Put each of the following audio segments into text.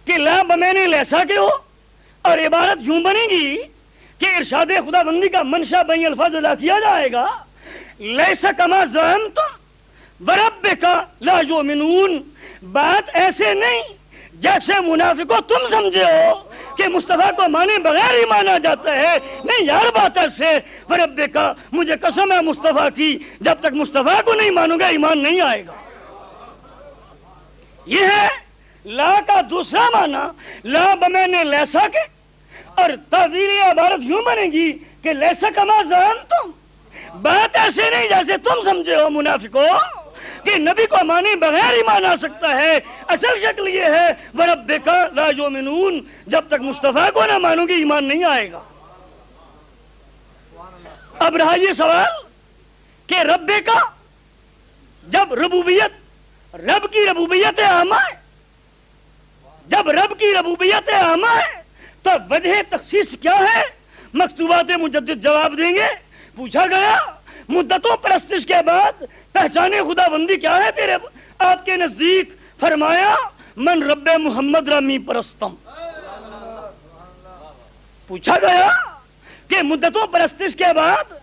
کہ لا بمعنی لیسا کے ہو، اور عبارت یوں بنے گی کہ ارشاد خدا بندی کا منشا بین الفاظ ادا کیا جائے گا، لیسا کما زعمتم وربک لا یؤمنون، بات ایسے نہیں جیسے منافقوں تم سمجھے ہو کہ مصطفیٰ کو مانے بغیر ہی مانا جاتا ہے، نہیں یار بات ایسے، وربک مجھے قسم ہے مصطفیٰ کی، جب تک مصطفیٰ کو نہیں مانوں گا ایمان نہیں آئے گا۔ یہ ہے لا کا دوسرا معنی، لا بمعنی لیسا کے، اور تعبیری عبارت یوں بنے گی کہ لیسا کما زعمتم، بات ایسے نہیں جیسے تم سمجھے ہو منافقو کہ نبی کو مانے بغیر ہی مانا سکتا ہے، اصل شکل یہ ہے وربک لا یؤمنون، جب تک مصطفیٰ کو نہ مانو گے ایمان نہیں آئے گا۔ اب رہا یہ سوال کہ رب کا، جب ربوبیت، رب کی ربوبیت عامہ ہے، جب رب کی ربوبیت عامہ ہے تو وجہ تخصیص کیا ہے؟ مکتوبات مجدد جواب دیں گے۔ پوچھا گیا مدتوں پرستش کے بعد پہچان خدا بندی کیا ہے تیرے آپ کے نزدیک؟ فرمایا من رب محمد رامی پرستم۔ پوچھا گیا کہ مدتوں پرستش کے بعد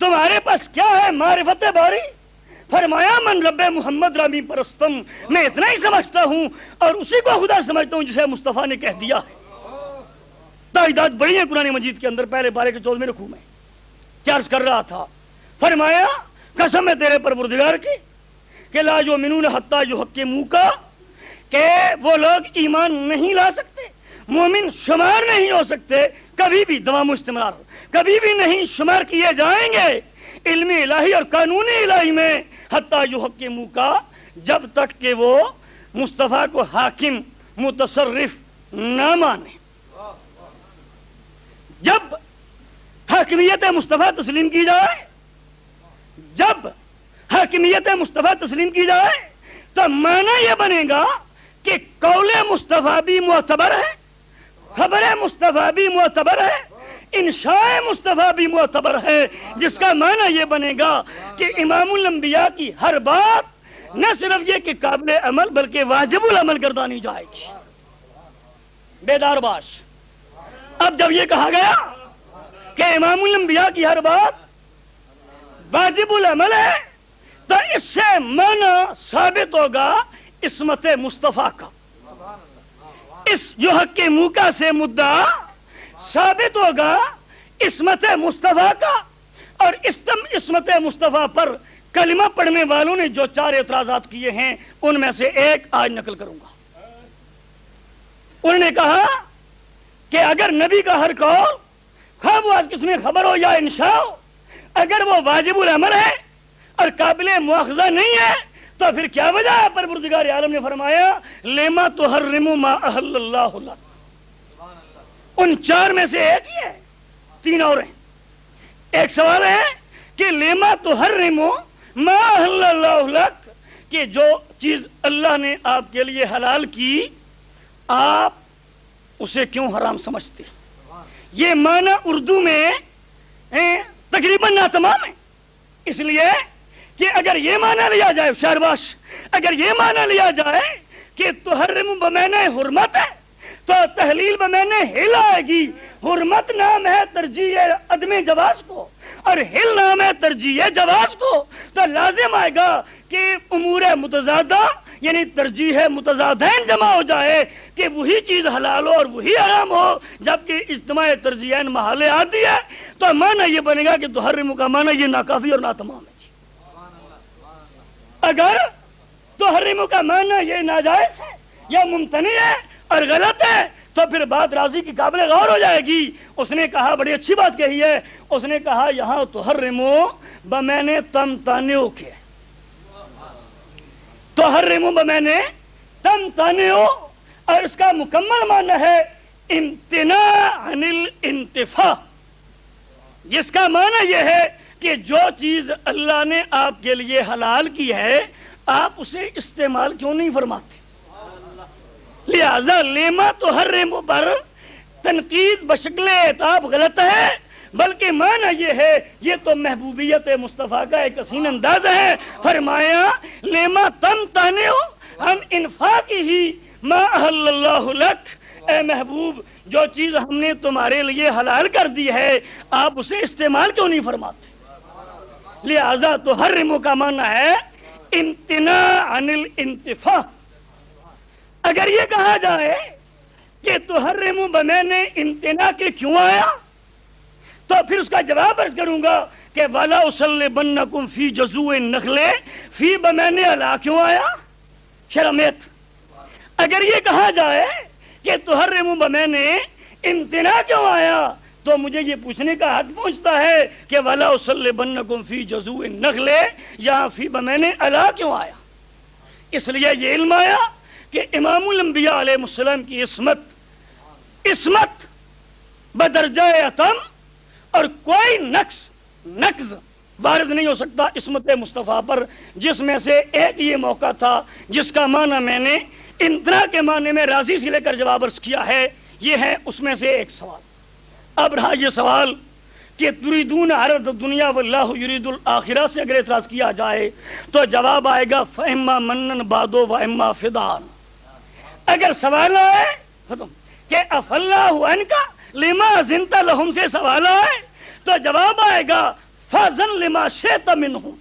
تمہارے پاس کیا ہے معرفت باری؟ فرمایا من رب محمد رامی پرستم، میں اتنا ہی سمجھتا ہوں اور اسی کو خدا سمجھتا ہوں جسے مصطفیٰ نے کہہ دیا ہے۔ تعداد بڑی ہے قرآن مجید کے اندر، پہلے پارے کے 14 رکوع میں کیا عرض کر رہا تھا؟ فرمایا قسم ہے تیرے پروردگار کی کہ لا یؤمنون حتی یحکموک، کہ وہ لوگ ایمان نہیں لا سکتے، مومن شمار نہیں ہو سکتے، کبھی بھی دوام استمرار کبھی بھی نہیں شمار کیے جائیں گے علم الہی اور قانون الہی میں، حتی یحکموک، جب تک کہ وہ مصطفیٰ کو حاکم متصرف نہ مانے۔ جب حاکمیت مصطفیٰ تسلیم کی جائے، جب حاکمیت مصطفیٰ تسلیم کی جائے تو معنی یہ بنے گا کہ قول مصطفیٰ بھی معتبر ہے، خبر مصطفیٰ بھی معتبر ہے، انشاء مصطفیٰ بھی معتبر ہے، جس کا معنی یہ بنے گا کہ امام الانبیاء کی ہر بات نہ صرف یہ کہ قابل عمل بلکہ واجب العمل گردانی جائے گی۔ بیدار باش، اب جب یہ کہا گیا کہ امام الانبیاء کی ہر بات واجب العمل ہے تو اس سے معنی ثابت ہوگا عصمت مصطفیٰ کا، اس یحکموک سے مدعا ثابت ہوگا عصمت مصطفیٰ کا، اور عصمت مصطفیٰ پر کلمہ پڑھنے والوں نے جو 4 اعتراضات کیے ہیں ان میں سے ایک آج نقل کروں گا۔ انہوں نے کہا کہ اگر نبی کا ہر قول خواہ وہ کس میں خبر ہو یا انشاء ہو، اگر وہ واجب العمل ہے اور قابل مواخذہ نہیں ہے تو پھر کیا وجہ ہے؟ پروردگار عالم نے فرمایا لما تحرم ما احل اللہ لک۔ ان 4 میں سے ایک ہی ہے، 3 اور ہیں۔ ایک سوال ہے کہ لما تحرم ما احل اللہ لک، کہ جو چیز اللہ نے آپ کے لیے حلال کی آپ اسے کیوں حرام سمجھتے؟ یہ معنی اردو میں تقریباً ناتمام ہے، اس لیے کہ اگر یہ معنی لیا جائے شہرباش، اگر یہ معنی لیا جائے کہ تحرم بمعنی حرمت ہے تو تحلیل بمعنی ہل آئے گی۔ حرمت نام ہے ترجیح عدم جواز کو اور ہل نام ہے ترجیح جواز کو، تو لازم آئے گا کہ امور متضادہ یعنی ترجیح متضادین جمع ہو جائے کہ وہی چیز حلال ہو اور وہی حرام ہو، جبکہ اجتماع ترجیحین محالے آتی ہے تو معنی یہ بنے گا کہ تحرم کا معنی یہ ناکافی اور ناتمام ہے۔ اگر تحرم کا معنی یہ ناجائز ہے یا ممتنع ہے اور غلط ہے تو پھر بات راضی کی قابل غور ہو جائے گی۔ اس نے کہا بڑی اچھی بات کہی ہے، اس نے کہا یہاں تحرمو بمعنی تمتنعو کے، تحرمو بمعنی تمتنعو، اور اس کا مکمل معنی ہے امتناع عن الانتفاع، جس کا معنی یہ ہے کہ جو چیز اللہ نے آپ کے لیے حلال کی ہے آپ اسے استعمال کیوں نہیں فرماتے؟ لہذا لیما تحرم پر تنقید بشکل عتاب غلط ہے، بلکہ معنی یہ ہے یہ تو محبوبیت مصطفیٰ کا ایک حسین انداز ہے۔ فرمایا لیما تمتنعو، ہم انفاق ہی ما احل اللہ لک، اے محبوب جو چیز ہم نے تمہارے لیے حلال کر دی ہے آپ اسے استعمال کیوں نہیں فرماتے؟ لہذا تحرم کا معنی ہے امتناع عن الانتفاع۔ اگر یہ کہا جائے کہ تحرم بمعنی امتناع کے کیوں آیا، تو پھر اس کا جواب عرض کروں گا کہ وَلَا أُصَلِّبَنَّكُمْ فِي جَذُوِ النَّخْلِ، فی بمعنی علی کیوں آیا؟ شرمیت۔ اگر یہ کہا جائے کہ تحرم بمعنی امتناع کیوں آیا، تو مجھے یہ پوچھنے کا حق پہنچتا ہے کہ وَلَا أُصَلِّبَنَّكُمْ فِي جَذُوِ النَّخْلِ یہاں فی بمعنی علی کیوں آیا؟ اس لیے یہ علم آیا کہ امام الانبیاء علیہ السلام کی عصمت بدرجہ اتم، اور کوئی نقص وارد نہیں ہو سکتا عصمت مصطفیٰ پر، جس میں سے ایک یہ موقع تھا جس کا معنی میں نے انترا کے معنی میں راضی سے لے کر جواب عرض کیا ہے، یہ ہے اس میں سے ایک سوال۔ اب رہا یہ سوال کہ تریدون عرض الدنیا واللہ یرید الآخرہ سے اگر اعتراض کیا جائے تو جواب آئے گا فَإِمَّا مَنًّا بَعْدُ وَإِمَّا فِدَاءً۔ اگر سوال ہے ختم کہ عَفَا اللَّهُ عَنْكَ لِمَا أَذِنْتَ لَهُمْ سے سوال ہے تو جواب آئے گا فَأْذِن لِمَا شِئْتَ مِنْهُمْ۔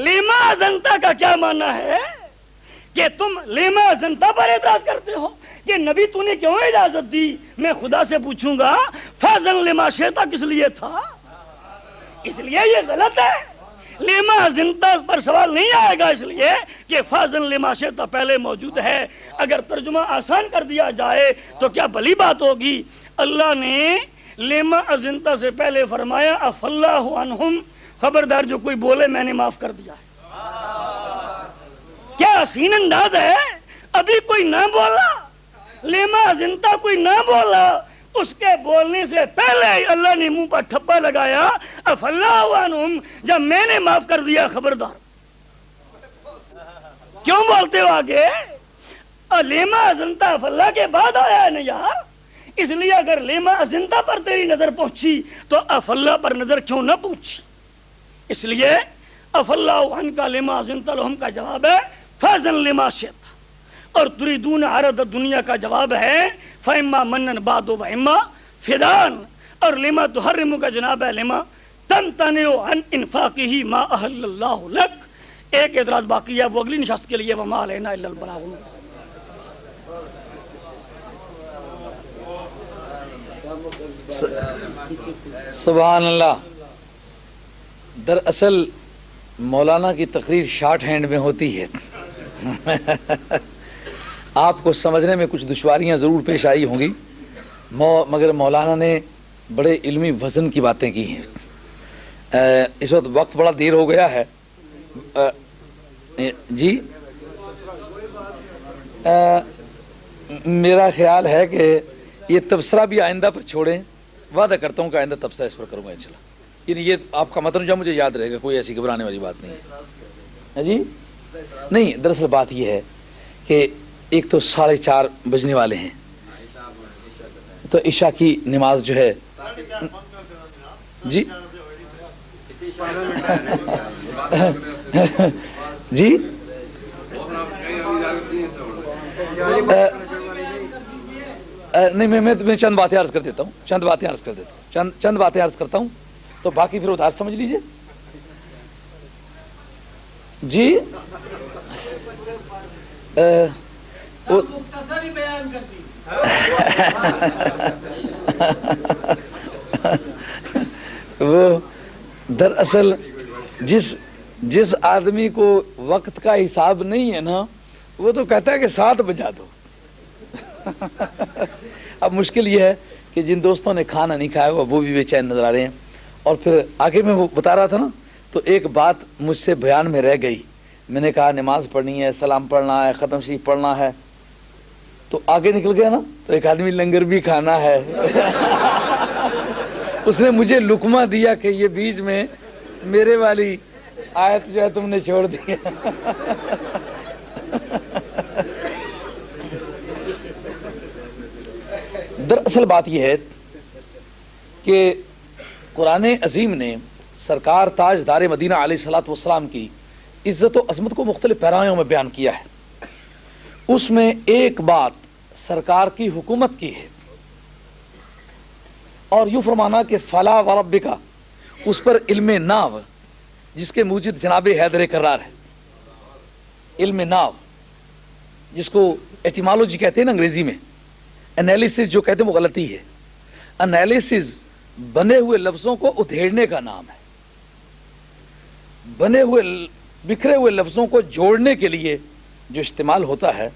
لِمَا أَذِنْتَ کا کیا معنی ہے کہ تم لِمَا أَذِنْتَ پر اعتراض کرتے ہو کہ نبی تو نے کیوں اجازت دی؟ میں خدا سے پوچھوں گا فَأْذِن لِمَا شِئْتَ کس لیے تھا؟ اس لیے یہ غلط ہے، لِمَا أَذِنْتَ پر سوال نہیں آئے گا، اس لیے کہ فَأْذِن لِمَا شِئْتَ پہلے موجود ہے۔ اگر ترجمہ آسان کر دیا جائے تو کیا بھلی بات ہوگی؟ اللہ نے لِمَا أَذِنْتَ سے پہلے فرمایا عَفَا اللَّهُ عَنْهُمْ، خبردار جو کوئی بولے میں نے معاف کر دیا ہے۔ کیا حسین انداز ہے، ابھی کوئی نہ بولا، لِمَا أَذِنْتَ کوئی نہ بولا، اس کے بولنے سے پہلے ہی اللہ نے منہ پر ٹھپا لگایا عَفَا اللَّهُ عَنْهُمْ، جب میں نے معاف کر دیا خبردار۔ کیوں بولتے ہو آگے؟ لِمَا أَذِنْتَ عَفَا اللَّهُ کے بعد آیا ہے نا یار، اس لیے اگر لِمَا أَذِنْتَ پر تیری نظر پہنچی تو عَفَا اللَّهُ پر نظر کیوں نہ پہنچی؟ اس لیے عَفَا اللَّهُ عَنْكَ لِمَا أَذِنْتَ لَهُمْ کا جواب ہے فَأْذِن لِمَا شِئْتَ، اور تُرِيدُونَ عَرَضَ الدُّنْيَا کا جواب ہے فَإِمَّا مَنًّا بَعْدُ وَإِمَّا فِدَاءً، اور لِمَا تُحَرِّمُ کا جناب ہے لِمَا تَمْتَنِعُ عَنْ إِنفَاقِهِ مَا أَحَلَّ اللَّهُ لَكَ۔ ایک اعتراض باقی ہے، وہ اگلی نشست کے لیے وَمَا عَلَيْنَا إِلَّا الْبَلَاغُ۔ سبحان اللہ۔ دراصل مولانا کی تقریر شارٹ ہینڈ میں ہوتی ہے آپ کو سمجھنے میں کچھ دشواریاں ضرور پیش آئی ہوں گی، مگر مولانا نے بڑے علمی وزن کی باتیں کی ہیں۔ اس وقت بڑا دیر ہو گیا ہے جی، میرا خیال ہے کہ یہ تبصرہ بھی آئندہ پر چھوڑیں، وعدہ کرتا ہوں کہ آئندہ تبصرہ اس پر کروں گا انشاءاللہ۔ یعنی یہ آپ کا متن جو مجھے یاد رہے گا، کوئی ایسی گھبرانے والی بات نہیں ہے جی۔ نہیں، دراصل بات یہ ہے کہ ایک تو 4:30 بجنے والے ہیں، تو عشاء کی نماز جو ہے جی جی نہیں، میں چند باتیں عرض کر دیتا ہوں، چند باتیں عرض کرتا ہوں، تو باقی پھر ادھر سمجھ لیجئے جی۔ وہ دراصل جس آدمی کو وقت کا حساب نہیں ہے نا، وہ تو کہتا ہے کہ 7 بجا دو۔ اب مشکل یہ ہے کہ جن دوستوں نے کھانا نہیں کھایا وہ بھی بے چین نظر آ رہے ہیں۔ اور پھر آگے میں وہ بتا رہا تھا نا، تو ایک بات مجھ سے بیان میں رہ گئی، میں نے کہا نماز پڑھنی ہے، سلام پڑھنا ہے، ختم شریف پڑھنا ہے، تو آگے نکل گیا نا، تو ایک آدمی لنگر بھی کھانا ہے۔ اس نے مجھے لقمہ دیا کہ یہ بیچ میں میرے والی آیت جو ہے تم نے چھوڑ دی۔ دراصل بات یہ ہے کہ قرآن عظیم نے سرکار تاجدار مدینہ علیہ الصلوۃ والسلام کی عزت و عظمت کو مختلف پیرایوں میں بیان کیا ہے۔ اس میں ایک بات سرکار کی حکومت کی ہے اور یوں فرمانا کہ فلا وربک، اس پر علم ناو جس کے موجد جناب حیدر کرار ہے. علم ناو جس کو ایٹیمالوجی کہتے ہیں نا انگریزی میں، انالیسس جو کہتے ہیں وہ غلطی ہے. انالیسس بنے ہوئے لفظوں کو ادھیڑنے کا نام ہے. بنے ہوئے بکھرے ہوئے لفظوں کو جوڑنے کے لیے جو استعمال ہوتا ہے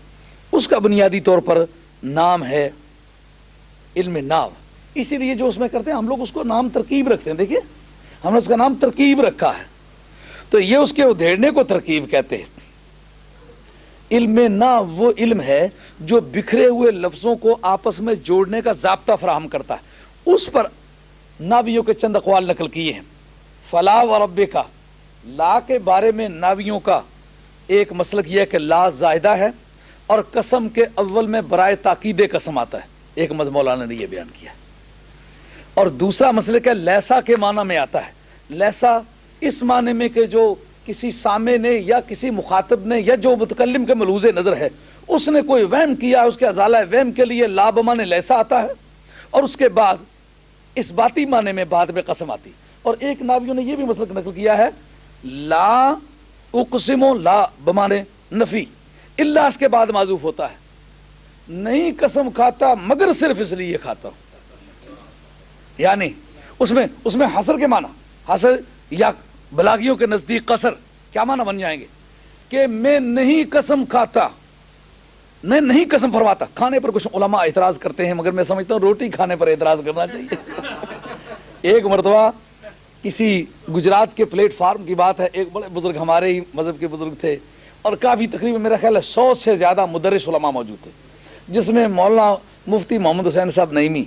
اس کا بنیادی طور پر نام ہے علم ناو. اسی لیے جو اس میں کرتے ہیں ہم لوگ اس کو نام ترکیب رکھتے ہیں. دیکھیے ہم نے اس کا نام ترکیب رکھا ہے، تو یہ اس کے ادھیڑنے کو ترکیب کہتے ہیں. علم ناو وہ علم ہے جو بکھرے ہوئے لفظوں کو آپس میں جوڑنے کا ضابطہ فراہم کرتا ہے. اس پر ناویوں کے چند اقوال نقل کیے ہیں. فلا وربک، لا کے بارے میں ناویوں کا ایک مسلک یہ ہے کہ لا زائدہ ہے اور قسم کے اول میں برائے تاکید قسم آتا ہے. ایک مولانا نے یہ بیان کیا. اور دوسرا مسلک ہے لیسا کے معنی میں آتا ہے. لیسا اس معنی میں کہ جو کسی سامع نے یا کسی مخاطب نے یا جو متکلم کے ملوز نظر ہے اس نے کوئی وہم کیا، اس کے ازالہ وہم کے لیے لا بمعنی لیسا آتا ہے، اور اس کے بعد اس باتی معنی میں بعد میں قسم آتی. اور ایک ناویوں نے یہ بھی مسلک نقل کیا ہے لا اقسم، لا بمعنی نفی، الا اس کے بعد معذوف ہوتا ہے. نہیں قسم کھاتا مگر صرف اس لیے کھاتا ہوں. یعنی اس میں حصر کے معنی، حصر یا بلاغیوں کے نزدیک قصر کیا معنی بن جائیں گے کہ میں نہیں قسم کھاتا، میں نہیں قسم فرماتا. کھانے پر کچھ علماء اعتراض کرتے ہیں مگر میں سمجھتا ہوں روٹی کھانے پر اعتراض کرنا چاہیے. ایک مرتبہ کسی گجرات کے پلیٹ فارم کی بات ہے، ایک بڑے بزرگ ہمارے ہی مذہب کے بزرگ تھے اور کافی تقریباً میرا خیال ہے 100 سے زیادہ مدرس علماء موجود تھے، جس میں مولانا مفتی محمد حسین صاحب نعیمی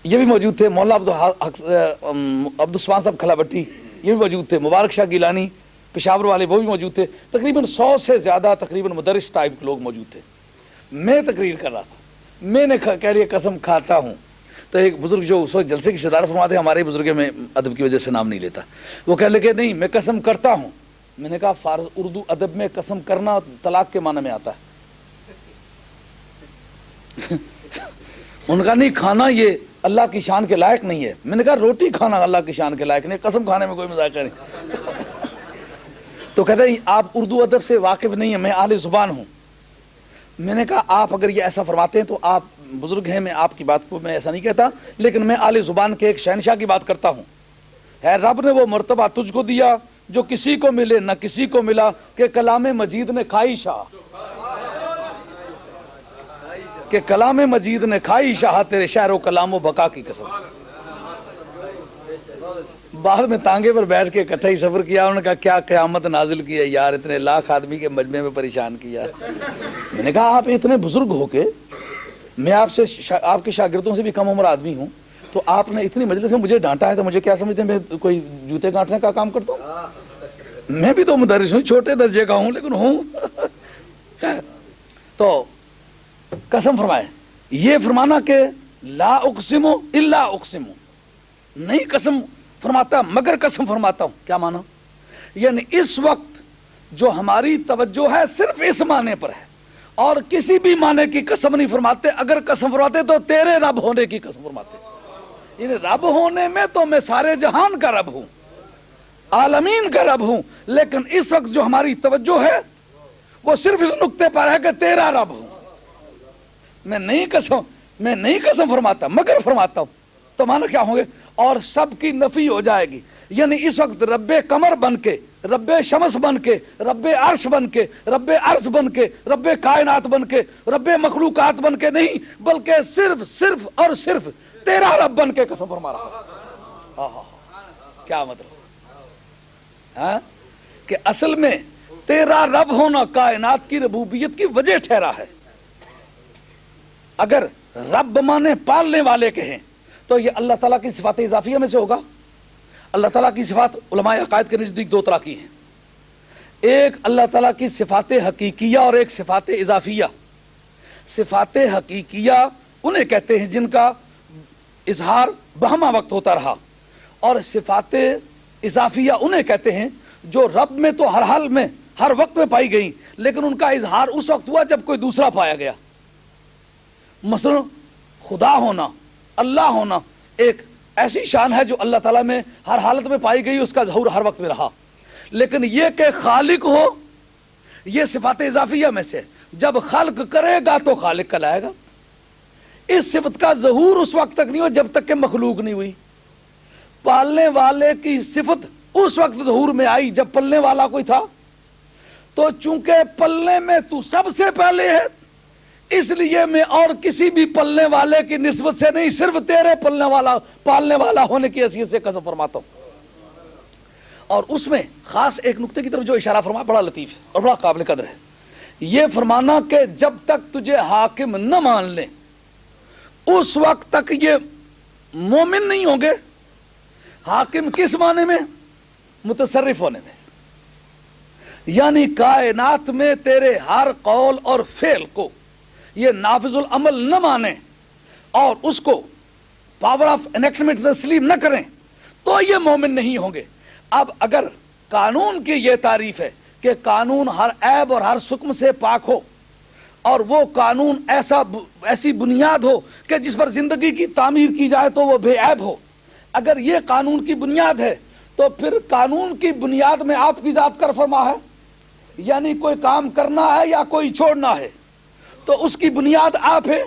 یہ بھی موجود تھے، مولانا عبدالسبحان صاحب کھلا بٹی یہ بھی موجود تھے، مبارک شاہ گیلانی پشاور والے وہ بھی موجود تھے. تقریباً 100 سے زیادہ تقریباً مدرس ٹائپ کے لوگ موجود تھے. میں تقریر کر رہا تھا، میں نے کہہ لیا قسم کھاتا ہوں. تو ایک بزرگ جو اس وقت جلسے کی صدارت فرماتے ہمارے بزرگ میں ادب کی وجہ سے نام نہیں لیتا، وہ کہہ لے کہ نہیں میں قسم کرتا ہوں. میں نے کہا فارس اردو ادب میں قسم کرنا طلاق کے معنی میں آتا ہے. ان کا نہیں کھانا یہ اللہ کی شان کے لائق نہیں ہے. میں نے کہا روٹی کھانا اللہ کی شان کے لائق نہیں، قسم کھانے میں کوئی مذاکرہ نہیں. تو کہتے ہیں آپ اردو ادب سے واقف نہیں ہیں، میں اہل زبان ہوں. میں نے کہا آپ اگر یہ ایسا فرماتے ہیں تو آپ بزرگ ہیں، میں آپ کی بات کو میں ایسا نہیں کہتا، لیکن میں اہل زبان کے ایک شہنشاہ کی بات کرتا ہوں. ہے رب نے وہ مرتبہ تجھ کو دیا جو کسی کو ملے نہ کسی کو ملا، کہ کلام مجید نے کھائی شاہ، کہ کلام مجید نے کھائی شاہ تیرے شعر و کلام و بقا کی قسم. بعد میں تانگے پر بیٹھ کے اکٹھا ہی سفر کیا. انہوں نے کہا کیا قیامت نازل کی ہے یار، اتنے لاکھ آدمی کے مجمع میں پریشان کیا. میں نے کہا آپ اتنے بزرگ ہو کے میں آپ سے آپ کے شاگردوں سے بھی کم عمر آدمی ہوں، تو آپ نے اتنی مجلس میں مجھے ڈانٹا ہے تو مجھے کیا سمجھتے ہیں میں کوئی جوتے گانٹنے کا کام کرتا ہوں؟ میں بھی تو مدرس ہوں، چھوٹے درجے کا ہوں لیکن ہوں. تو قسم فرمائے یہ فرمانا کہ لا اقسم الا اقسم، نہیں قسم فرماتا مگر قسم فرماتا ہوں. کیا مانا؟ یعنی اس وقت جو ہماری توجہ ہے صرف اس معنی پر ہے اور کسی بھی معنی کی قسم نہیں فرماتے. اگر قسم فرماتے تو تیرے رب ہونے کی قسم فرماتے. یعنی رب ہونے میں تو میں سارے جہان کا رب ہوں، عالمین کا رب ہوں، لیکن اس وقت جو ہماری توجہ ہے وہ صرف اس نقطے پر ہے کہ تیرا رب ہوں. میں نہیں قسم فرماتا مگر فرماتا ہوں. تو معنی کیا ہوں گے؟ اور سب کی نفی ہو جائے گی. یعنی اس وقت رب قمر بن کے، رب شمس بن کے، رب عرش بن کے، رب عرض بن کے، رب کائنات بن کے، رب مخلوقات بن کے نہیں، بلکہ صرف اور صرف تیرا رب بن کے قسم فرما رہا. کیا مطلب؟ کہ اصل میں تیرا رب ہونا کائنات کی ربوبیت کی وجہ ٹھہرا ہے. اگر رب مانے پالنے والے کہیں تو یہ اللہ تعالیٰ کی صفات اضافیہ میں سے ہوگا. اللہ تعالیٰ کی صفات علماء عقائد کے نزدیک دو طرح کی ہیں. ایک اللہ تعالیٰ کی صفات حقیقیہ اور ایک صفات اضافیہ. صفات حقیقیہ انہیں کہتے ہیں جن کا اظہار بہما وقت ہوتا رہا، اور صفات اضافیہ انہیں کہتے ہیں جو رب میں تو ہر حال میں ہر وقت میں پائی گئی لیکن ان کا اظہار اس وقت ہوا جب کوئی دوسرا پایا گیا. مثلا خدا ہونا، اللہ ہونا ایک ایسی شان ہے جو اللہ تعالیٰ میں ہر حالت میں پائی گئی، اس کا ظہور ہر وقت میں رہا. لیکن یہ کہ خالق ہو، یہ صفات اضافیہ میں سے جب خلق کرے گا تو خالق کہلائے گا. اس صفت کا ظہور اس وقت تک نہیں ہو جب تک کہ مخلوق نہیں ہوئی. پالنے والے کی صفت اس وقت ظہور میں آئی جب پلنے والا کوئی تھا. تو چونکہ پلنے میں تو سب سے پہلے ہے، اس لیے میں اور کسی بھی پلنے والے کی نسبت سے نہیں، صرف تیرے پالنے والا ہونے کی حیثیت سے قسم فرماتا ہوں. اور اس میں خاص ایک نقطے کی طرف جو اشارہ فرمایا بڑا لطیف ہے اور بڑا قابل قدر ہے. یہ فرمانا کہ جب تک تجھے حاکم نہ مان لیں اس وقت تک یہ مومن نہیں ہوں گے. حاکم کس معنی میں؟ متصرف ہونے میں، یعنی کائنات میں تیرے ہر قول اور فعل کو یہ نافذ العمل نہ مانیں اور اس کو پاور آف انیکٹمنٹ تسلیم نہ کریں تو یہ مومن نہیں ہوں گے. اب اگر قانون کی یہ تعریف ہے کہ قانون ہر عیب اور ہر سقم سے پاک ہو اور وہ قانون ایسی بنیاد ہو کہ جس پر زندگی کی تعمیر کی جائے تو وہ بے عیب ہو، اگر یہ قانون کی بنیاد ہے تو پھر قانون کی بنیاد میں آپ کی ذات کر فرما ہے، یعنی کوئی کام کرنا ہے یا کوئی چھوڑنا ہے تو اس کی بنیاد آپ ہے.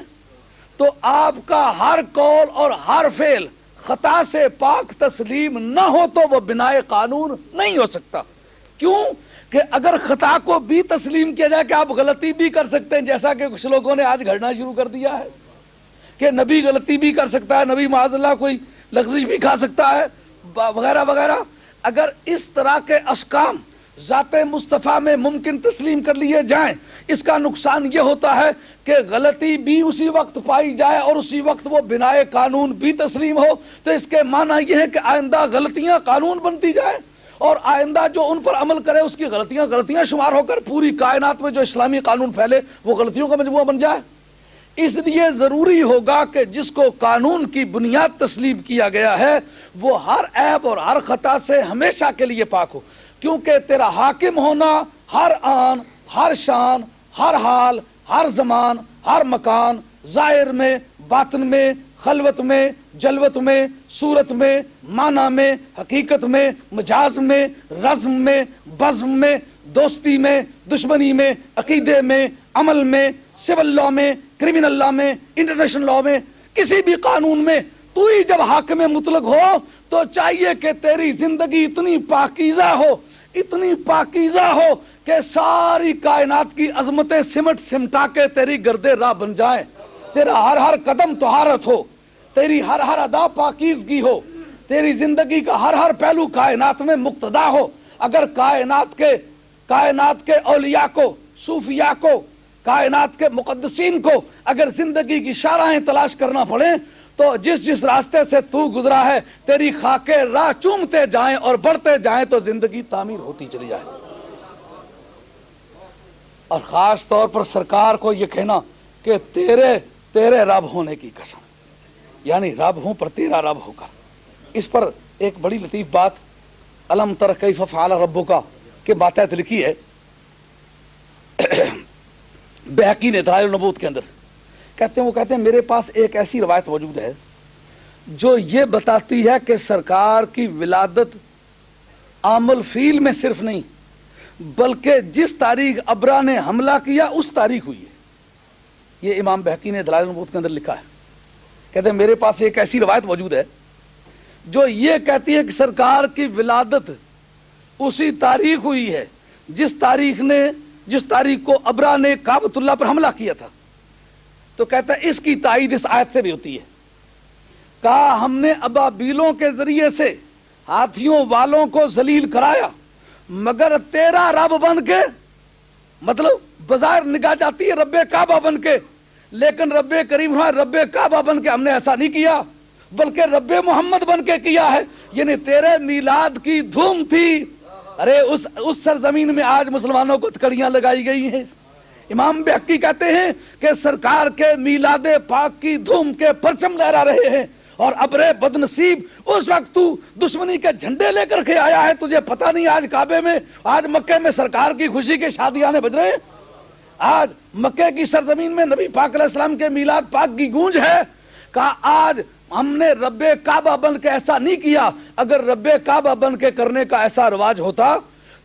تو آپ کا ہر قول اور ہر فعل خطا سے پاک تسلیم نہ ہو تو وہ بنائے قانون نہیں ہو سکتا. کیوں کہ اگر خطا کو بھی تسلیم کیا جائے کہ آپ غلطی بھی کر سکتے ہیں، جیسا کہ کچھ لوگوں نے آج گھڑنا شروع کر دیا ہے کہ نبی غلطی بھی کر سکتا ہے، نبی معاذ اللہ کوئی لغزش بھی کھا سکتا ہے وغیرہ وغیرہ. اگر اس طرح کے احکام ذات مصطفیٰ میں ممکن تسلیم کر لیے جائیں، اس کا نقصان یہ ہوتا ہے کہ غلطی بھی اسی وقت پائی جائے اور اسی وقت وہ بنائے قانون بھی تسلیم ہو. تو اس کے معنی یہ ہے کہ آئندہ غلطیاں قانون بنتی جائیں اور آئندہ جو ان پر عمل کرے اس کی غلطیاں شمار ہو کر پوری کائنات میں جو اسلامی قانون پھیلے وہ غلطیوں کا مجموعہ بن جائے. اس لیے ضروری ہوگا کہ جس کو قانون کی بنیاد تسلیم کیا گیا ہے وہ ہر عیب اور ہر خطا سے ہمیشہ کے لیے پاک ہو، کیونکہ تیرا حاکم ہونا ہر آن، ہر شان، ہر حال، ہر زمان، ہر مکان، ظاہر میں، باطن میں، خلوت میں، جلوت میں، صورت میں، معنی میں، حقیقت میں، مجاز میں، رزم میں، بزم میں، دوستی میں، دشمنی میں، عقیدے میں، عمل میں، سول لا میں، کرمنل لا میں، انٹرنیشنل لا میں، کسی بھی قانون میں تو ہی جب حاکم مطلق ہو تو چاہیے کہ تیری زندگی اتنی پاکیزہ ہو کہ ساری کائنات کی عظمتیں سمٹا کے تیری گردے راہ بن جائیں. تیرا ہر قدم طہارت ہو، تیری ہر ادا پاکیزگی ہو، تیری زندگی کا ہر پہلو کائنات میں مقتدا ہو. اگر کائنات کے اولیاء کو، صوفیاء کو، کائنات کے مقدسین کو اگر زندگی کی شاہراہیں تلاش کرنا پڑے تو جس راستے سے تو گزرا ہے تیری خاکے راہ چومتے جائیں اور بڑھتے جائیں تو زندگی تعمیر ہوتی چلی جائے. اور خاص طور پر سرکار کو یہ کہنا کہ تیرے رب ہونے کی قسم، یعنی رب ہوں پر تیرا رب ہو کر. اس پر ایک بڑی لطیف بات الم تر کیف فعل ربک کے باتیں لکھی ہے بہقی نے دلائل النبوت کے اندر. کہتے ہیں میرے پاس ایک ایسی روایت موجود ہے جو یہ بتاتی ہے کہ سرکار کی ولادت عامل فیل میں صرف نہیں بلکہ جس تاریخ ابرا نے حملہ کیا اس تاریخ ہوئی ہے. یہ امام بہقی نے دلائل النبوت کے اندر لکھا ہے. کہتے ہیں میرے پاس ایک ایسی روایت موجود ہے جو یہ کہتی ہے کہ سرکار کی ولادت اسی تاریخ ہوئی ہے جس تاریخ کو ابرا نے کعبۃ اللہ پر حملہ کیا تھا. تو کہتا ہے اس کی تائید اس آیت سے بھی ہوتی ہے. کہا ہم نے ابابیلوں کے ذریعے سے ہاتھیوں والوں کو ذلیل کرایا مگر تیرا رب بن کے، مطلب بظاہر نگاہ جاتی ہے رب کعبہ بن کے، لیکن رب کریم رب کعبہ بن کے ہم نے ایسا نہیں کیا بلکہ رب محمد بن کے کیا ہے. یعنی تیرے میلاد کی دھوم تھی. ارے اس سرزمین میں آج مسلمانوں کو تکڑیاں لگائی گئی ہیں. امام بہقی کہتے ہیں کہ سرکار کے میلاد پاک کی دھوم کے پرچم لہرا رہے ہیں اور ابرے بدنصیب اس وقت تو دشمنی کے جھنڈے لے کر کے آیا ہے، تجھے پتہ نہیں آج کعبے میں، آج مکے میں سرکار کی خوشی کے شادیانے بج رہے ہیں، آج مکے کی سرزمین میں نبی پاک علیہ السلام کے میلاد پاک کی گونج ہے۔ کہا آج ہم نے رب کعبہ بن کے ایسا نہیں کیا، اگر رب کعبہ بن کے کرنے کا ایسا رواج ہوتا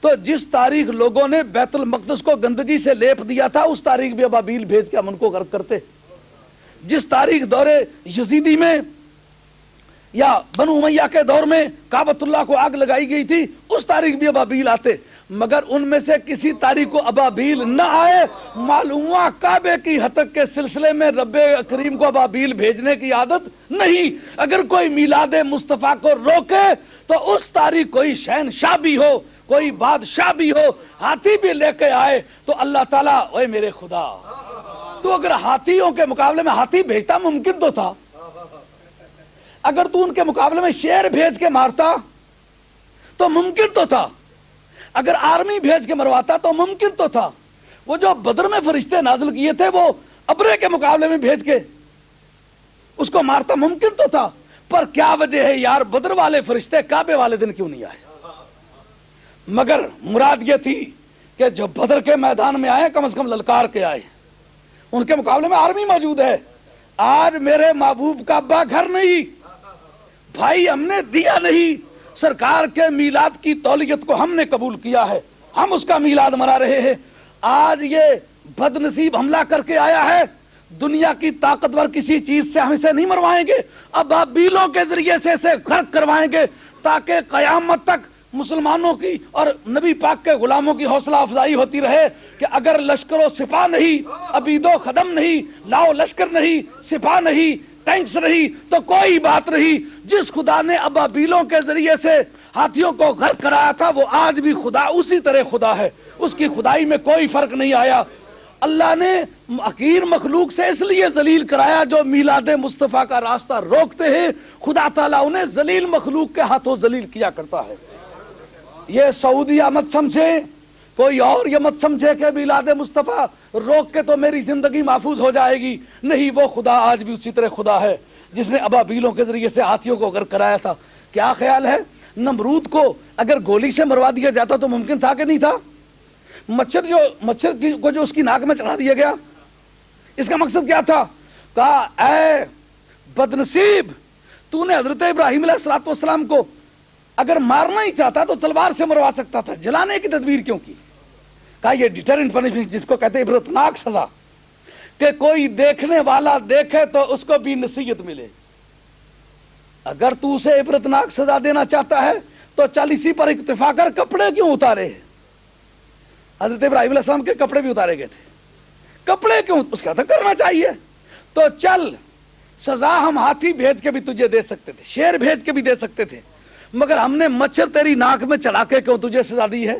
تو جس تاریخ لوگوں نے بیت المقدس کو گندگی سے لیپ دیا تھا اس تاریخ بھی ابابیل بھیج کے ہم ان کو غرق کرتے، جس تاریخ دور یزیدی میں یا بنو امیہ کے دور میں کعبۃ اللہ کو آگ لگائی گئی تھی اس تاریخ بھی ابابیل آتے، مگر ان میں سے کسی تاریخ کو ابابیل نہ آئے۔ معلوم ہوا کعبے کی ہتک کے سلسلے میں رب کریم کو ابابیل بھیجنے کی عادت نہیں۔ اگر کوئی میلاد مصطفیٰ کو روکے تو اس تاریخ کوئی شہنشاہ بھی ہو، کوئی بادشاہ بھی ہو، ہاتھی بھی لے کے آئے تو اللہ تعالیٰ اوے میرے خدا، تو اگر ہاتھیوں کے مقابلے میں ہاتھی بھیجتا ممکن تو تھا، اگر تو ان کے مقابلے میں شیر بھیج کے مارتا تو ممکن تو تھا، اگر آرمی بھیج کے مرواتا تو ممکن تو تھا۔ وہ جو بدر میں فرشتے نازل کیے تھے وہ ابرے کے مقابلے میں بھیج کے اس کو مارتا ممکن تو تھا، پر کیا وجہ ہے یار بدر والے فرشتے کعبے والے دن کیوں نہیں آئے؟ مگر مراد یہ تھی کہ جو بدر کے میدان میں آئے کم از کم للکار کے آئے، ان کے مقابلے میں آرمی موجود ہے۔ آج میرے محبوب کا ابا گھر نہیں، بھائی ہم نے دیا نہیں، سرکار کے میلاد کی تولیت کو ہم نے قبول کیا ہے، ہم اس کا میلاد منا رہے ہیں۔ آج یہ بد نصیب حملہ کر کے آیا ہے، دنیا کی طاقتور کسی چیز سے ہم اسے نہیں مروائیں گے، ابابیلوں کے ذریعے سے اسے غرق کروائیں گے، تاکہ قیامت تک مسلمانوں کی اور نبی پاک کے غلاموں کی حوصلہ افزائی ہوتی رہے کہ اگر لشکر و سپاہ نہیں، عبید و خدم نہیں، لاؤ لشکر نہیں، سپاہ نہیں، ٹینکس نہیں، تو کوئی بات نہیں۔ جس خدا نے ابابیلوں کے ذریعے سے ہاتھیوں کو غرق کرایا تھا وہ آج بھی خدا اسی طرح خدا ہے، اس کی خدائی میں کوئی فرق نہیں آیا۔ اللہ نے حقیر مخلوق سے اس لیے ذلیل کرایا جو میلاد مصطفیٰ کا راستہ روکتے ہیں، خدا تعالیٰ انہیں ذلیل مخلوق کے ہاتھوں ذلیل کیا کرتا ہے۔ یہ سعودیہ مت سمجھے، کوئی اور یہ مت سمجھے کہ میلاد مصطفیٰ روک کے تو میری زندگی محفوظ ہو جائے گی، نہیں، وہ خدا آج بھی اسی طرح خدا ہے جس نے ابابیلوں کے ذریعے سے ہاتھیوں کو غرق کرایا تھا۔ کیا خیال ہے نمرود کو اگر گولی سے مروا دیا جاتا تو ممکن تھا کہ نہیں تھا؟ مچھر کو جو اس کی ناک میں چڑھا دیا گیا، اس کا مقصد کیا تھا؟ کہا اے بدنصیب، تو نے حضرت ابراہیم علیہ السلام کو اگر مارنا ہی چاہتا تو تلوار سے مروا سکتا تھا، جلانے کی تدبیر کیوں کی؟ کہا یہ ڈیٹرنٹ پنشمنٹ جس کو کہتے ہیں عبرتناک سزا، کہ کوئی دیکھنے والا دیکھے تو اس کو بھی نصیحت ملے۔ اگر تو اسے عبرتناک سزا دینا چاہتا ہے تو چل اسی پر اکتفا کر، کپڑے کیوں اتارے؟ حضرت ابراہیم علیہ السلام کے کپڑے بھی اتارے گئے تھے، کپڑے کیوں؟ اس کا تو کرنا چاہیے۔ تو چل سزا ہم ہاتھی بھیج کے بھی تجھے دے سکتے تھے، شیر بھیج کے بھی دے سکتے تھے، مگر ہم نے مچھر تیری ناک میں چڑھا کے کیوں تجھے سزا دی ہے؟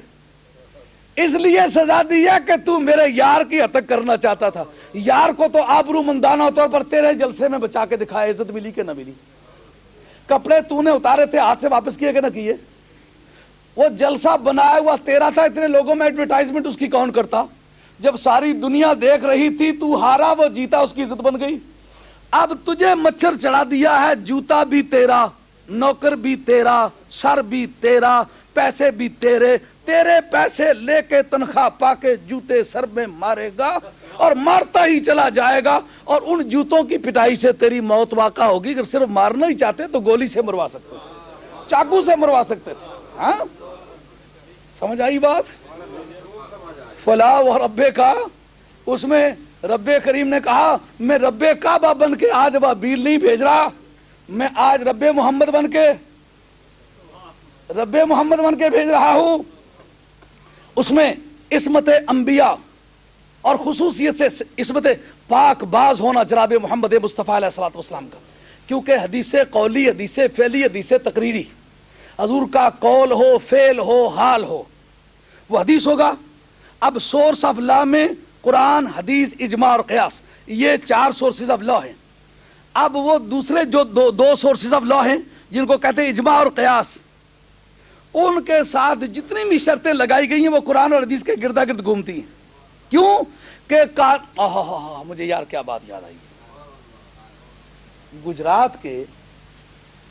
اس لیے سزا دی ہے کہ تو میرے یار کی ہتک کرنا چاہتا تھا، یار کو تو آبرو مندانہ طور پر تیرے جلسے میں بچا کے دکھایا، عزت ملی کہ نہ ملی؟ کپڑے تو نے اتارے تھے، ہاتھ سے واپس کیے کہ نہ کیے؟ وہ جلسہ بنایا ہوا تیرا تھا، اتنے لوگوں میں ایڈورٹائزمنٹ اس کی کون کرتا؟ جب ساری دنیا دیکھ رہی تھی تو ہارا، وہ جیتا، اس کی عزت بن گئی۔ اب تجھے مچھر چڑھا دیا ہے، جوتا بھی تیرا، نوکر بھی تیرا، سر بھی تیرا، پیسے بھی تیرے، تیرے پیسے لے کے تنخواہ پا کے جوتے سر میں مارے گا اور مارتا ہی چلا جائے گا، اور ان جوتوں کی پٹائی سے تیری موت واقع ہوگی۔ اگر صرف مارنا ہی چاہتے تو گولی سے مروا سکتے تھے، چاقو سے مروا سکتے تھے۔ ہاں سمجھ آئی بات؟ فلا و ربے کا، اس میں رب کریم نے کہا میں رب کعبہ بن کے آج ابابیل نہیں بھیج رہا، میں آج رب محمد بن کے بھیج رہا ہوں۔ اس میں عصمت انبیاء اور خصوصیت سے عصمت پاک باز ہونا جناب محمد مصطفیٰ علیہ الصلوۃ والسلام کا، کیونکہ حدیث قولی، حدیث فعلی، حدیث تقریری، حضور کا قول ہو، فعل ہو، حال ہو، وہ حدیث ہوگا۔ اب سورس آف لا میں قرآن، حدیث، اجماع اور قیاس، یہ 4 سورسز آف لا ہیں۔ اب وہ دوسرے جو دو سورسز آف لا ہیں جن کو کہتے ہیں اجماع اور قیاس، ان کے ساتھ جتنی بھی شرطیں لگائی گئی ہیں وہ قرآن اور حدیث کے گردا گرد گھومتی ہیں۔ کیوں کہ مجھے یار کیا بات یاد آئی، گجرات کے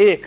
1,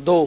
2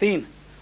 3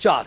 4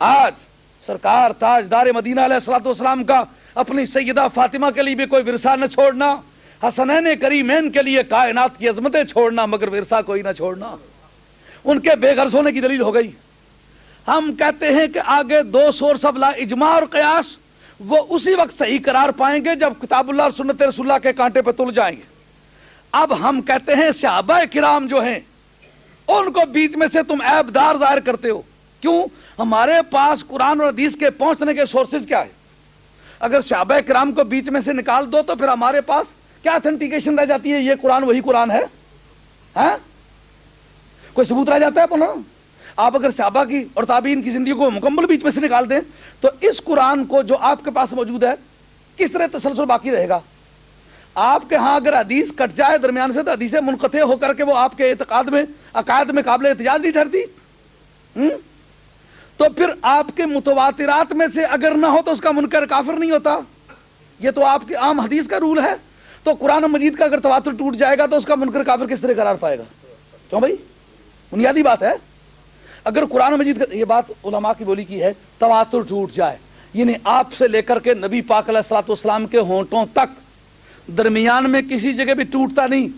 آج سرکار تاجدار مدینہ علیہ الصلوۃ والسلام کا اپنی سیدہ فاطمہ کے لیے بھی کوئی ورثہ نہ چھوڑنا، حسنین کریمین کے لیے کائنات کی عظمتیں چھوڑنا، مگر ورثہ کوئی نہ چھوڑنا، ان کے بے غرض ہونے کی دلیل ہو گئی۔ ہم کہتے ہیں کہ آگے دو سورس آف لا، اجماع اور قیاس، وہ اسی وقت صحیح قرار پائیں گے جب کتاب اللہ اور سنت رسول اللہ کے کانٹے پہ تل جائیں گے۔ اب ہم کہتے ہیں صحابہ کرام جو ہیں ان کو بیچ میں سے تم عیب دار ظاہر کرتے ہو، کیوں؟ ہمارے پاس قرآن اور حدیث کے پہنچنے کے سورسز کیا ہے؟ اگر صحابہ کرام کو بیچ میں سے نکال دو تو پھر ہمارے پاس کیا اتھینٹیکیشن رہ جاتی ہے یہ قرآن وہی قرآن ہے؟ کوئی ثبوت رہ جاتا ہے اپنا؟ آپ اگر صحابہ کی اور تابعین کی زندگی کو مکمل بیچ میں سے نکال دیں تو اس قرآن کو جو آپ کے پاس موجود ہے کس طرح تسلسل باقی رہے گا؟ آپ کے ہاں اگر حدیث کٹ جائے درمیان سے تو حدیثیں منقطع ہو کر کے وہ آپ کے اعتقاد میں عقائد میں قابل احتجاج نہیں ٹھہرتی؟ تو پھر آپ کے متواترات میں سے اگر نہ ہو تو اس کا منکر کافر نہیں ہوتا؟ یہ تو آپ کی عام حدیث کا رول ہے۔ تو قرآن مجید کا اگر تواتر ٹوٹ جائے گا تو اس کا منکر کافر کس طرح قرار پائے گا؟ کیوں بھائی؟ بنیادی بات ہے۔ اگر قرآن مجید کا، یہ بات علماء کی بولی کی ہے، تواتر ٹوٹ جائے یعنی آپ سے لے کر کے نبی پاک علیہ الصلوۃ والسلام کے ہونٹوں تک درمیان میں کسی جگہ بھی ٹوٹتا نہیں،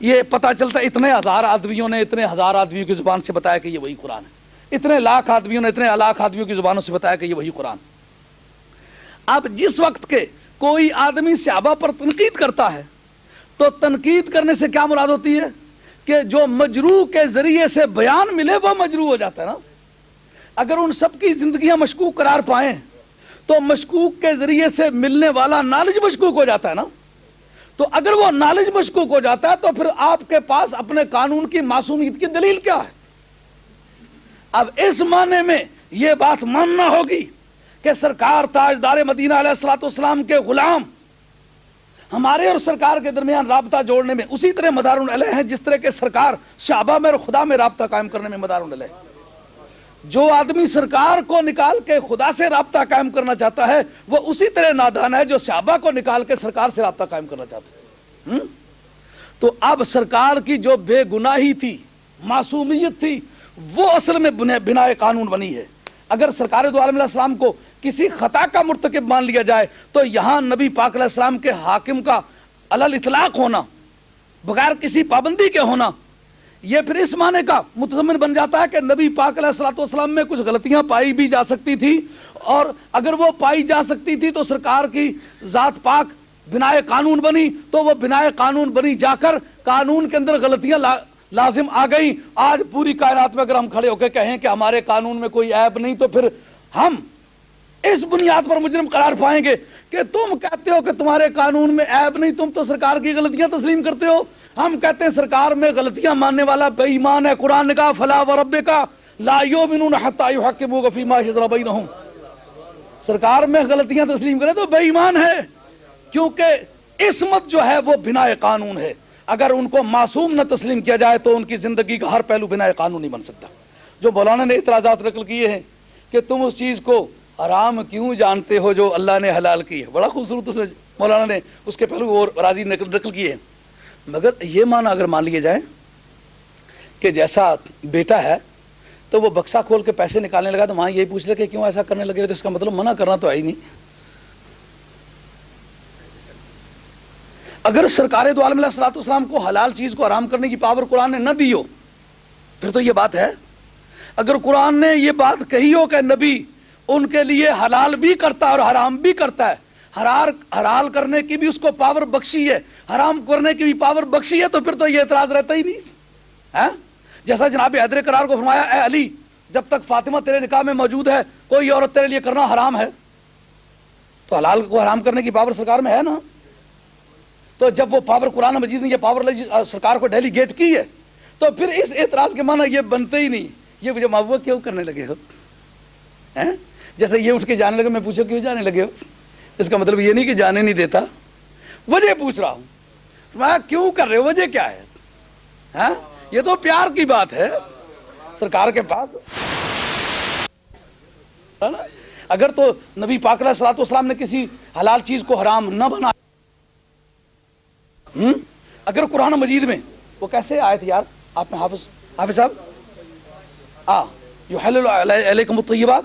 یہ پتہ چلتا اتنے ہزار آدمیوں نے اتنے ہزار آدمیوں کی زبان سے بتایا کہ یہ وہی قرآن ہے، اتنے لاکھ آدمیوں نے اتنے لاکھ آدمیوں کی زبانوں سے بتایا کہ یہ وہی قرآن۔ اب جس وقت کے کوئی آدمی صحابہ پر تنقید کرتا ہے تو تنقید کرنے سے کیا مراد ہوتی ہے؟ کہ جو مجروح کے ذریعے سے بیان ملے وہ مجروح ہو جاتا ہے نا۔ اگر ان سب کی زندگیاں مشکوک قرار پائیں تو مشکوک کے ذریعے سے ملنے والا نالج مشکوک ہو جاتا ہے نا۔ تو اگر وہ نالج مشکوک ہو جاتا ہے تو پھر آپ کے پاس اپنے قانون کی معصومیت کی دلیل کیا ہے؟ اب اس معنی میں یہ بات ماننا ہوگی کہ سرکار تاجدار مدینہ علیہ الصلوۃ والسلام کے غلام ہمارے اور سرکار کے درمیان رابطہ جوڑنے میں اسی طرح مدار علیہ ہیں جس طرح کے سرکار صحابہ میں اور خدا میں رابطہ قائم کرنے میں مدار علیہ۔ جو آدمی سرکار کو نکال کے خدا سے رابطہ قائم کرنا چاہتا ہے وہ اسی طرح نادان ہے جو صحابہ کو نکال کے سرکار سے رابطہ قائم کرنا چاہتا ہے۔ تو اب سرکار کی جو بے گناہی تھی، معصومیت تھی، وہ اصل میں بنا قانون بنی ہے۔ اگر سرکار دو عالم علیہ السلام کو کسی خطا کا مرتکب مان لیا جائے تو یہاں نبی پاک علیہ السلام کے حاکم کا علل اطلاق ہونا، بغیر کسی پابندی کے ہونا، یہ پھر اس معنی کا متضمن بن جاتا ہے کہ نبی پاک علیہ الصلوۃ والسلام میں کچھ غلطیاں پائی بھی جا سکتی تھی، اور اگر وہ پائی جا سکتی تھی تو سرکار کی ذات پاک بنا قانون بنی، تو وہ بنا قانون بنی جا کر قانون کے اندر غلطیاں لازم آ گئی۔ آج پوری کائنات میں اگر ہم کھڑے ہو کے کہیں کہ ہمارے قانون میں کوئی عیب نہیں تو پھر ہم اس بنیاد پر مجرم قرار پائیں گے کہ تم کہتے ہو کہ تمہارے قانون میں عیب نہیں، تم تو سرکار کی غلطیاں تسلیم کرتے ہو۔ ہم کہتے ہیں سرکار میں غلطیاں ماننے والا بے ایمان ہے۔ قرآن نے کہا فلا وربک لا یؤمنون حتی یحکموک فیما شجر بینہم، سرکار میں غلطیاں تسلیم کرے تو بے ایمان ہے، کیونکہ عصمت جو ہے وہ بنا قانون ہے۔ اگر ان کو معصوم نہ تسلیم کیا جائے تو ان کی زندگی کا ہر پہلو بنا قانون نہیں بن سکتا۔ جو مولانا نے اعتراضات نقل کیے ہیں کہ تم اس چیز کو حرام کیوں جانتے ہو جو اللہ نے حلال کی ہے، بڑا خوبصورت مولانا نے اس کے پہلو اور راضی نقل کیے ہیں۔ مگر یہ معنی اگر مان لیا جائے کہ جیسا بیٹا ہے تو وہ بکسا کھول کے پیسے نکالنے لگا تو وہاں یہی پوچھ لے کہ کیوں ایسا کرنے لگے، تو اس کا مطلب منع کرنا تو ہے ہی نہیں۔ اگر سرکار دو عالم علیہ الصلوۃ والسلام کو حلال چیز کو حرام کرنے کی پاور قرآن نے نہ دی ہو پھر تو یہ بات ہے۔ اگر قرآن نے یہ بات کہی ہو کہ نبی ان کے لیے حلال بھی کرتا ہے اور حرام بھی کرتا ہے، حلال کرنے کی بھی اس کو پاور بخشی ہے، حرام کرنے کی بھی پاور بخشی ہے، تو پھر تو یہ اعتراض رہتا ہی نہیں۔ جیسا جناب حیدر کرار کو فرمایا اے علی جب تک فاطمہ تیرے نکاح میں موجود ہے کوئی عورت تیرے لیے کرنا حرام ہے، تو حلال کو حرام کرنے کی پاور سرکار میں ہے نا۔ تو جب وہ پاور قرآن مجید نے یہ پاور سرکار کو ڈیلیگیٹ کی ہے تو پھر اس اعتراض کے معنی یہ بنتے ہی نہیں، یہ مجھے معاوضہ کیوں کرنے لگے ہو؟ جیسے یہ اٹھ کے جانے لگے، میں پوچھو کیوں جانے لگے ہو؟ اس کا مطلب یہ نہیں کہ جانے نہیں دیتا، وجہ پوچھ رہا ہوں میں کیوں کر رہے ہو، وجہ کیا ہے؟ یہ تو پیار کی بات ہے سرکار کے پاس۔ اگر تو نبی پاک علیہ الصلوۃ والسلام نے کسی حلال چیز کو حرام نہ بنا، اگر قرآن مجید میں وہ کیسے آئے تھے یار، آپ میں حافظ صاحب یحلل علیکم الطیبات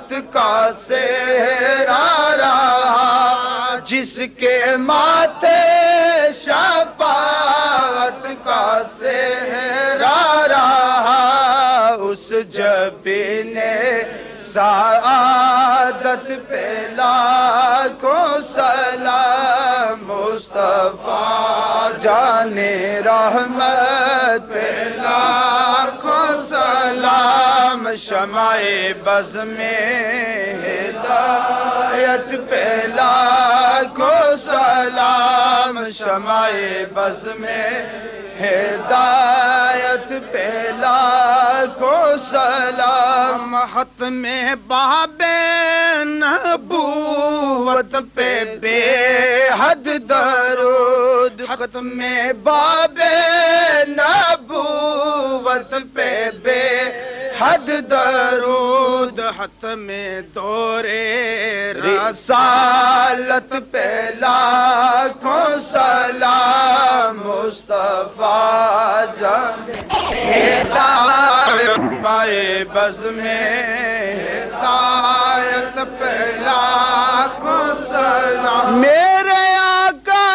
شفاعت کا سہرا رہا، جس کے ماتھے شفاعت کا سہرا رہا، اس جبین سعادت پہ لاکھوں سلام، مصطفیٰ جان رحمت پہ لاکھوں سلام، شمع بز میں ہدایت پہ لاکھوں سلام، شمع بز میں ہدایت پہ لاکھوں سلام، ختم باب نبوت پہ بے حد درود، ختم باب نبوت پہ بے حد درود، ختم دور رسالت پہ لاکھوں سلام، مصطفیٰ جان پائے بز میں ہدایت پہ لاکھوں سلام، میرے آقا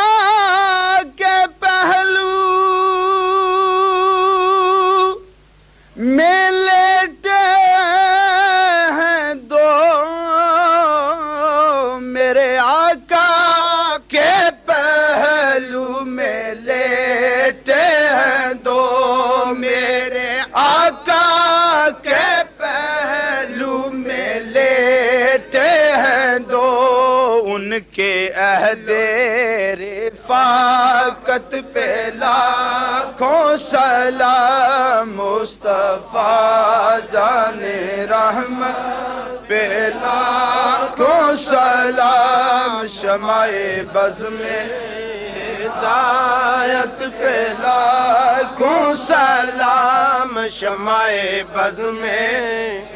کے پہلو میں لیٹے ہیں دو، میرے آقا کے پہلو میں لیٹے ہیں دو، میرے آقا کے پہلو میں لیٹے ہیں دو، ان کے عہد رفاقت پہ لاکھوں سلام، مصطفیٰ جان رحمت پہ لاکھوں سلام، شمع بز میں ہدایت پہ لاکھوں سلام، شمع بز میں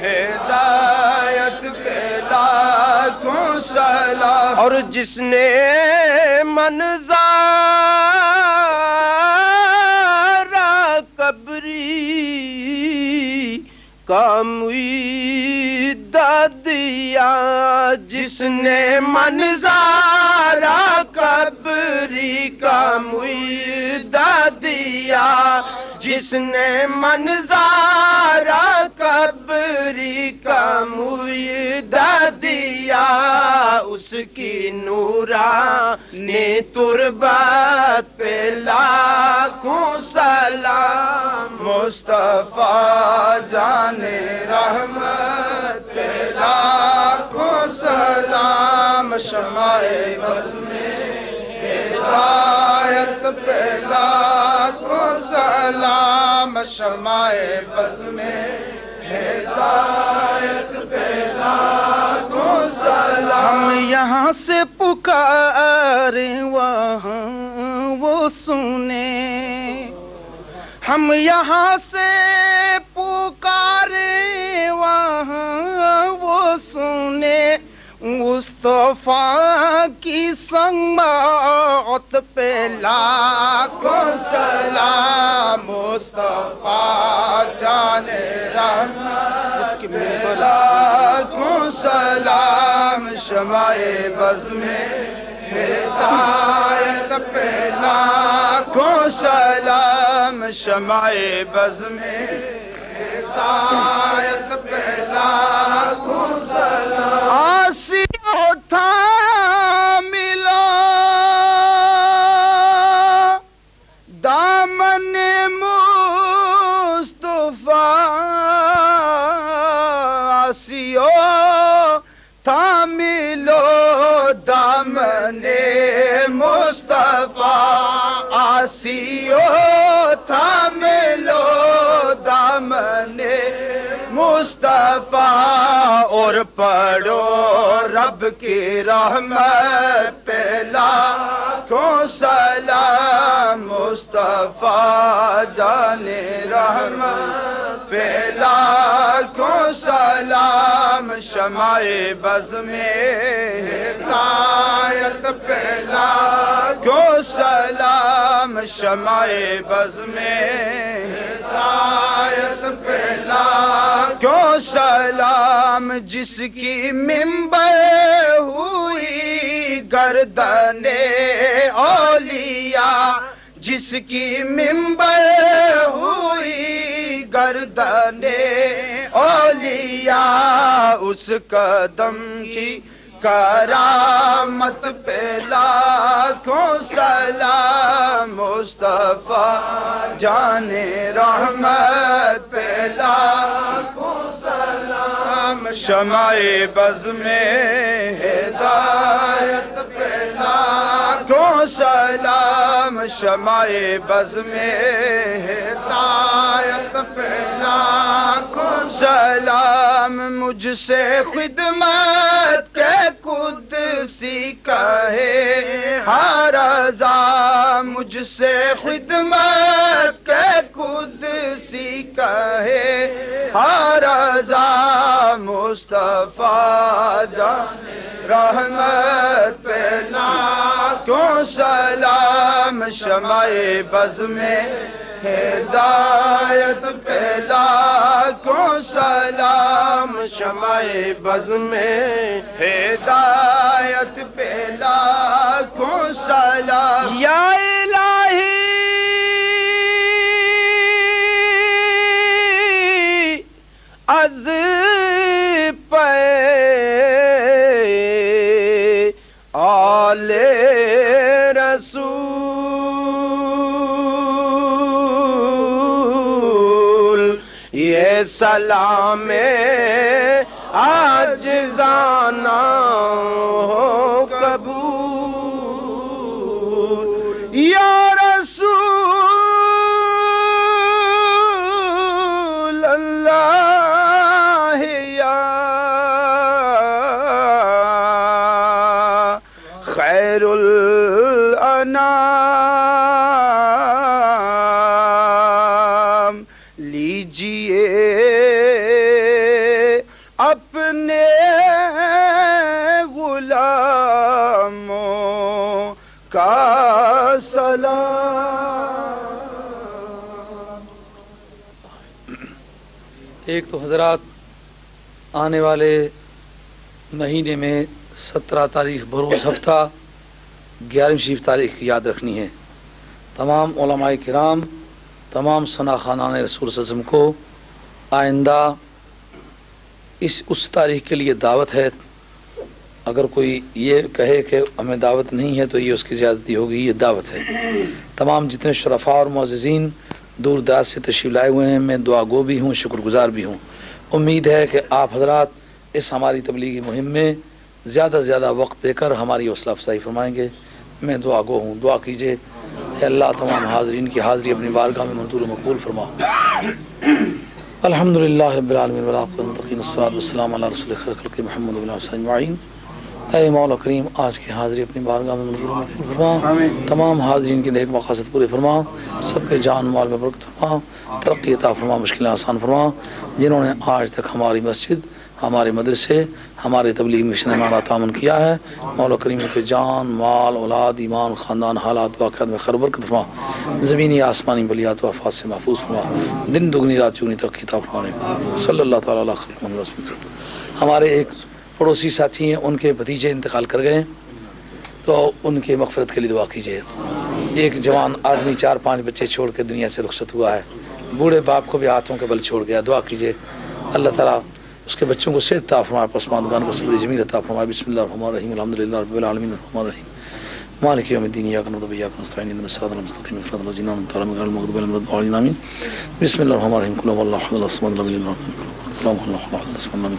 ہدایت پہ لاکھوں سلام، اور جس نے منظارہ قبری کا معیدہ دیا، جس نے منظارہ قبری کا معیدہ دیا، جس نے منظارہ قبری کا معیدہ دیا، اس کی نورانی تربت پہ لاکھوں سلام، مصطفیٰ جان رحمت پہ لاکھوں سلام، شمع بز میں ہدایت پہ لاکھوں سلام، شمع بز میں ہدایت پہ لاکھوں سلام، ہم یہاں سے پکاریں وہاں وہ سنیں، ہم یہاں سے پکاریں وہاں وہ سنے، مصطفیٰ کی سماعت پہ لاکھوں سلام، مصطفیٰ جان رحمت اس کی میں لاکھوں سلام، شمع بز میں ہدایت پہ لاکھوں سلام، شمع بز میں ہدایت پہ لاکھوں سلام، آسیو تھا ملو دامن مصطفیٰ، آسیو تھا ملو دامن مصطفیٰ، آسیو تھا ملو دامن مصطفیٰ، اور پڑھو رب کی رحمت پہ لاکھوں سلام، مصطفیٰ جان رحمت پہ لاکھوں سلام، شمع بز میں ہدایت پہ لاکھوں سلام، شمع بز میں ہدایت پہ لاکھوں سلام، سلام جس کی منبر ہوئی گردن اولیاء، جس کی منبر ہوئی گردن اولیاء، اس قدم کی کرامت پہ لاکھوں سلام، مصطفیٰ جان رحمت پہ لاکھوں سلام، شمع بز میں ہدایت پہ لاکھوں سلام، شمع بز میں ہدایت پہ لاکھوں سلام، مجھ سے خدمت کے قدسی کہے ہر رضا، مجھ سے خدمت کے قدسی کہے ہر رضا، مصطفیٰ جان رحمت پہ لاکھوں سلام، شمع بز میں ہدایت پہ لاکھوں سلام، شمع بز میں ہدایت پہ لاکھوں سلام، یا الہی از پہ آل رسول یہ سلام عاجزانہ ہو قبول، یا رسول اللہ، یا خیر الانام، لیجئے اپنے غلاموں کا سلام۔ ایک تو حضرات آنے والے مہینے میں 17 تاریخ بروز ہفتہ 11 شریف تاریخ کی یاد رکھنی ہے۔ تمام علماء کرام، تمام ثنا خانان رسول صلی اللہ علیہ وسلم کو آئندہ اس تاریخ کے لیے دعوت ہے۔ اگر کوئی یہ کہے کہ ہمیں دعوت نہیں ہے تو یہ اس کی زیادتی ہوگی، یہ دعوت ہے۔ تمام جتنے شرفاء اور معززین دور دراز سے تشریف لائے ہوئے ہیں، میں دعا گو بھی ہوں، شکر گزار بھی ہوں۔ امید ہے کہ آپ حضرات اس ہماری تبلیغی مہم میں زیادہ سے زیادہ وقت دے کر ہماری حوصلہ افزائی فرمائیں گے۔ میں دعا گو ہوں، دعا کیجئے اے اللہ تمام حاضرین کی حاضری اپنی بارگاہ میں منظور و مقبول فرما۔ الحمدللہ رب العالمین والعاقبۃ للمتقین، الصلاۃ والسلام علی رسول خیر خلق محمد و علیہ وسلم اجمعین۔ اے مولا کریم آج کی حاضری اپنی بارگاہ میں منظور و مقبول فرما، تمام حاضرین کے نیک مقاصد پورے فرما، سب کے جان مال میں برکت فرما، ترقی عطا فرما، مشکلیں آسان فرما۔ جنہوں نے آج تک ہماری مسجد، ہمارے مدرسے، ہمارے تبلیغ مشن میں ہمارا تعاون کیا ہے، مولا کریم کے جان مال اولاد ایمان خاندان حالات واقعات میں خیر برکت فرما، زمینی آسمانی بلیات و آفات سے محفوظ فرما، دن دگنی رات چگنی ترقی عطا فرما۔ صلی اللہ تعالیٰ علیہ خلق محمد رسول اللہ۔ ہمارے ایک پڑوسی ساتھی ہیں، ان کے بھتیجے انتقال کر گئے، تو ان کی مغفرت کے لیے دعا کیجیے۔ ایک جوان آدمی 4-5 بچے چھوڑ کے دنیا سے رخصت ہوا ہے، بوڑھے باپ کو بھی ہاتھوں کے بل چھوڑ گیا، دعا کیجیے اللہ تعالیٰ اس کے بچوں کو صحت عطا فرمائے، پسماندگان کو صبر جمیل عطا فرمائے۔ بسم اللہ الرحمن الرحیم، الحمدللہ رب العالمین الرحمن الرحیم مالک یوم الدین، ایاک نعبد و ایاک نستعین، اهدنا الصراط المستقیم صراط الذین انعمت علیہم غیر المغضوب علیہم ولا الضالین، آمین۔ بسم اللہ الرحمن الرحیم، قل هو الله احد الصمد لم یلد ولم یولد ولم يكن له كفوا احد،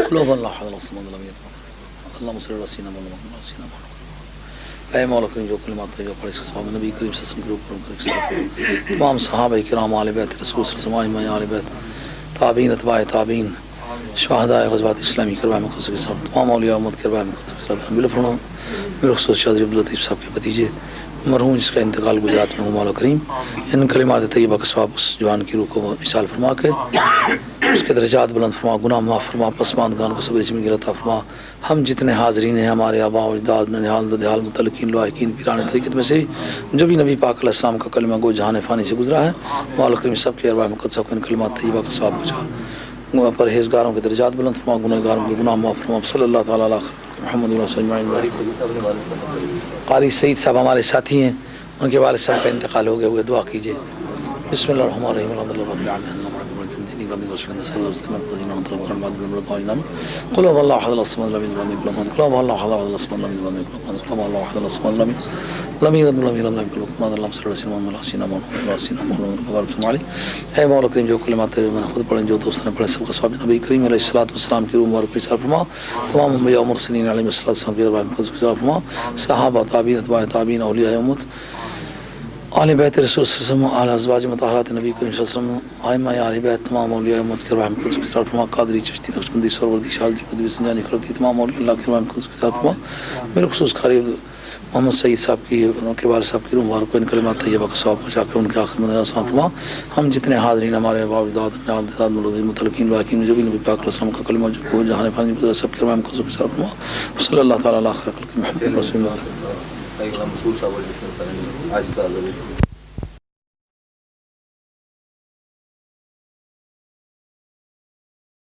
قل هو الله احد الصمد لم یلد اللهم صل علی سیدنا محمد۔ اے مولا کریم جو کلمات طیبہ پڑھے اس کے ثواب نبی کریم صلی اللہ علیہ وسلم کے اوپر کرے، تمام صحابہ کرام آل بیت رسول صلی اللہ علیہ وسلم، آل بیت تابعین اتباع تابعین، شہداء غزوات اسلامی کربلا میں خصوصی صاحب، تمام اولیاء امت کربلا میں خصوصی صاحب بل فرما۔ میرے خصوص شاذ عبد اللطیف صاحب کے بھتیجے مرحوم جس کا انتقال گجرات میں ہو، مولا کریم ان کلمات طیبہ کا ثواب اس جوان کی روح کو اشال فرما کے اس کے درجات بلند فرما، گناہ معاف فرما، پسماندگان کو صبر جمیل عطا فرما۔ ہم جتنے حاضرین ہیں، ہمارے آباء و اجداد میں نہال ددیال متعلقین لاحقین پیران طریقت میں سے جو بھی نبی پاک علیہ السلام کا کلمہ گو جہان فانی سے گزرا ہے، مولا کریم سب کے ارواح مقدسہ کو ان کلمات طیبہ کا ثواب پہنچا۔ پرہیزگاروں کے درجات بلند فرما، گنہگاروں کے گناہ معاف فرما، صلی اللہ تعالیٰ علیہ محمد وسلم اجمعین۔ قاری سعید صاحب ہمارے ساتھی ہیں، ان کے والد صاحب کا انتقال ہو گیا، ہوئے دعا کیجیے۔ بسم اللہ الرحمن الرحیم، الحمد للہ رب العالمین، قل هو الله احد الصمد لم يلد ولم يولد قل هو الله احد الصمد لم يلد ولم يولد قل هو الله احد الصمد لم يلد ولم يولد اللهم صل على سيدنا محمد وعلى اے مولا کریم، جو کلمات میں خود پڑھیں، جو دوست نے پڑھے، سب کا ثواب نبی کریم علیہ الصلوۃ والسلام کی روح مبارک پہ فرما، تمام انبیاء و مرسلین علیہ الصلوۃ والسلام کی روح مبارک پہ فرما، صحابہ، تابعین، اتباع تابعین، اولیاء امت، آل بیت رسول صلی اللہ علیہ وسلم، آل ازواج مطہرات نبی کریم صلی اللہ علیہ وسلم، ائمہ آل بیت، تمام اولیاء امت کے رحم قدس کی طرف فرما، قادری، چشتی، نقشبندی، سہروردی، شاذلی، قطبی، سنجانی، خلوتی، تمام اولیاء اللہ کے رحم قدس کی طرف فرما، بالخصوص قاری محمد سعید صاحب کی، ان کے والد صاحب کی روح مبارک کو ان کلمات طیبہ کا ثواب پہنچا کے ان کے آخر میں آسان فرما۔ ہم جتنے حاضرین، ہمارے والدات، متعلقین، باقین، جو بھی نبی پاک علیہ السلام کا کلمہ جو جہاں فانی سب کے رحم قدس کی طرف فرما، صلی اللہ تعالیٰ علیہ خیر خلق محمد رسول اللہ۔